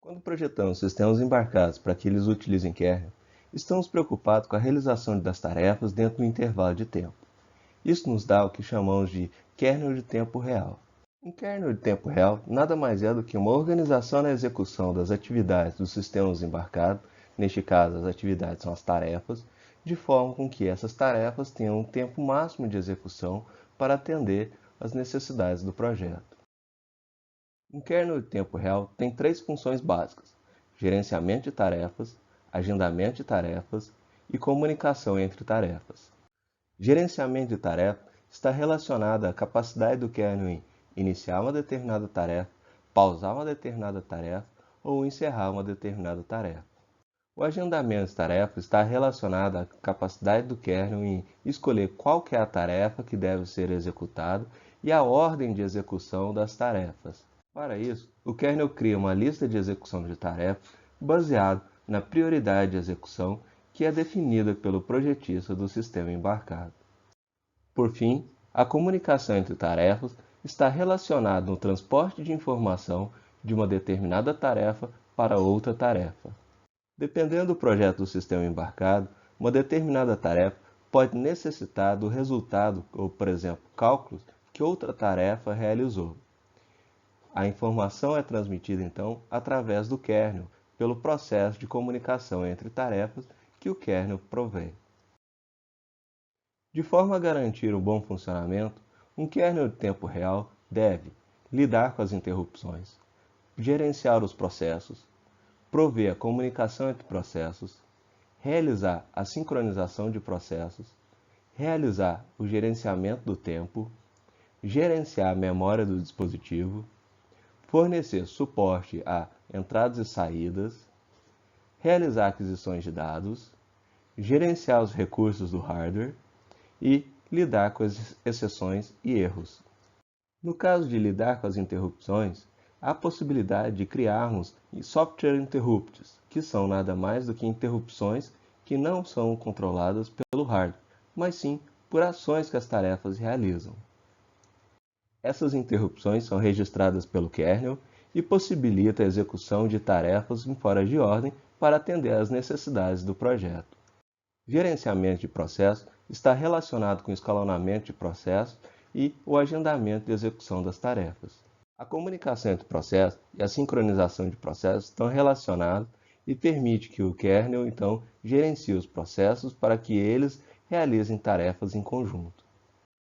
Quando projetamos sistemas embarcados para que eles utilizem kernel, estamos preocupados com a realização das tarefas dentro do intervalo de tempo. Isso nos dá o que chamamos de kernel de tempo real. Um kernel de tempo real nada mais é do que uma organização na execução das atividades dos sistemas embarcados, neste caso as atividades são as tarefas, de forma com que essas tarefas tenham um tempo máximo de execução para atender às necessidades do projeto. Um kernel de tempo real tem três funções básicas: gerenciamento de tarefas, agendamento de tarefas e comunicação entre tarefas. Gerenciamento de tarefas está relacionado à capacidade do kernel em iniciar uma determinada tarefa, pausar uma determinada tarefa ou encerrar uma determinada tarefa. O agendamento de tarefas está relacionado à capacidade do kernel em escolher qual que é a tarefa que deve ser executada e a ordem de execução das tarefas. Para isso, o kernel cria uma lista de execução de tarefas baseada na prioridade de execução que é definida pelo projetista do sistema embarcado. Por fim, a comunicação entre tarefas está relacionada no transporte de informação de uma determinada tarefa para outra tarefa. Dependendo do projeto do sistema embarcado, uma determinada tarefa pode necessitar do resultado ou, por exemplo, cálculos que outra tarefa realizou. A informação é transmitida, então, através do kernel, pelo processo de comunicação entre tarefas que o kernel provê. De forma a garantir o bom funcionamento, um kernel de tempo real deve lidar com as interrupções, gerenciar os processos, prover a comunicação entre processos, realizar a sincronização de processos, realizar o gerenciamento do tempo, gerenciar a memória do dispositivo, fornecer suporte a entradas e saídas, realizar aquisições de dados, gerenciar os recursos do hardware e lidar com as exceções e erros. No caso de lidar com as interrupções, há a possibilidade de criarmos software interrupts, que são nada mais do que interrupções que não são controladas pelo hardware, mas sim por ações que as tarefas realizam. Essas interrupções são registradas pelo kernel e possibilitam a execução de tarefas em fora de ordem para atender às necessidades do projeto. Gerenciamento de processos está relacionado com o escalonamento de processos e o agendamento de execução das tarefas. A comunicação entre processos e a sincronização de processos estão relacionados e permite que o kernel, então, gerencie os processos para que eles realizem tarefas em conjunto.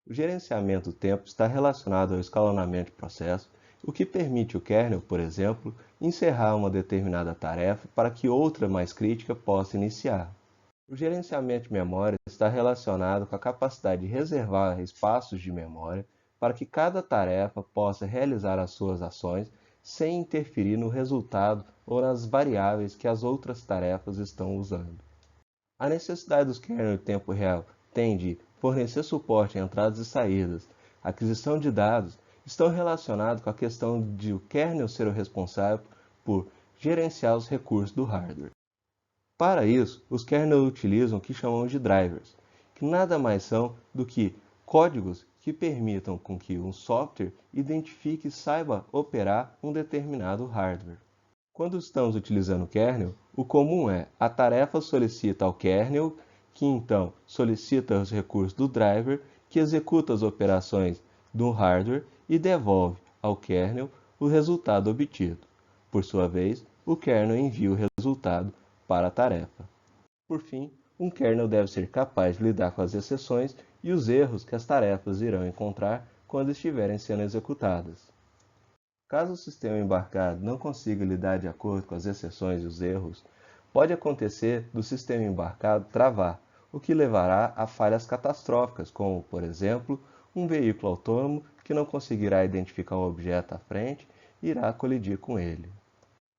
O gerenciamento do tempo está relacionado ao escalonamento de processos, o que permite o kernel, por exemplo, encerrar uma determinada tarefa para que outra mais crítica possa iniciar. O gerenciamento de memória está relacionado com a capacidade de reservar espaços de memória para que cada tarefa possa realizar as suas ações sem interferir no resultado ou nas variáveis que as outras tarefas estão usando. A necessidade dos kernels de tempo real tem de fornecer suporte a entradas e saídas, aquisição de dados, estão relacionados com a questão de o kernel ser o responsável por gerenciar os recursos do hardware. Para isso, os kernels utilizam o que chamamos de drivers, que nada mais são do que códigos que permitam com que um software identifique e saiba operar um determinado hardware. Quando estamos utilizando o kernel, o comum é a tarefa solicita ao kernel, que então solicita os recursos do driver, que executa as operações do hardware e devolve ao kernel o resultado obtido. Por sua vez, o kernel envia o resultado para a tarefa. Por fim, um kernel deve ser capaz de lidar com as exceções e os erros que as tarefas irão encontrar quando estiverem sendo executadas. Caso o sistema embarcado não consiga lidar de acordo com as exceções e os erros, pode acontecer do sistema embarcado travar, o que levará a falhas catastróficas, como, por exemplo, um veículo autônomo que não conseguirá identificar um objeto à frente e irá colidir com ele.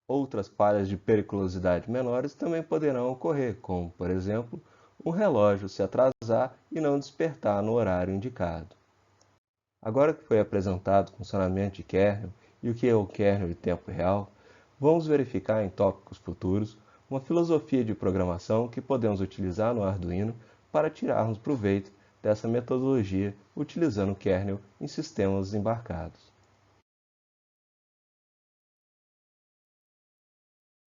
Outras falhas de periculosidade menores também poderão ocorrer, como, por exemplo, um relógio se atrasar e não despertar no horário indicado. Agora que foi apresentado o funcionamento de kernel e o que é o kernel de tempo real, vamos verificar em tópicos futuros uma filosofia de programação que podemos utilizar no Arduino para tirarmos proveito dessa metodologia utilizando o kernel em sistemas embarcados.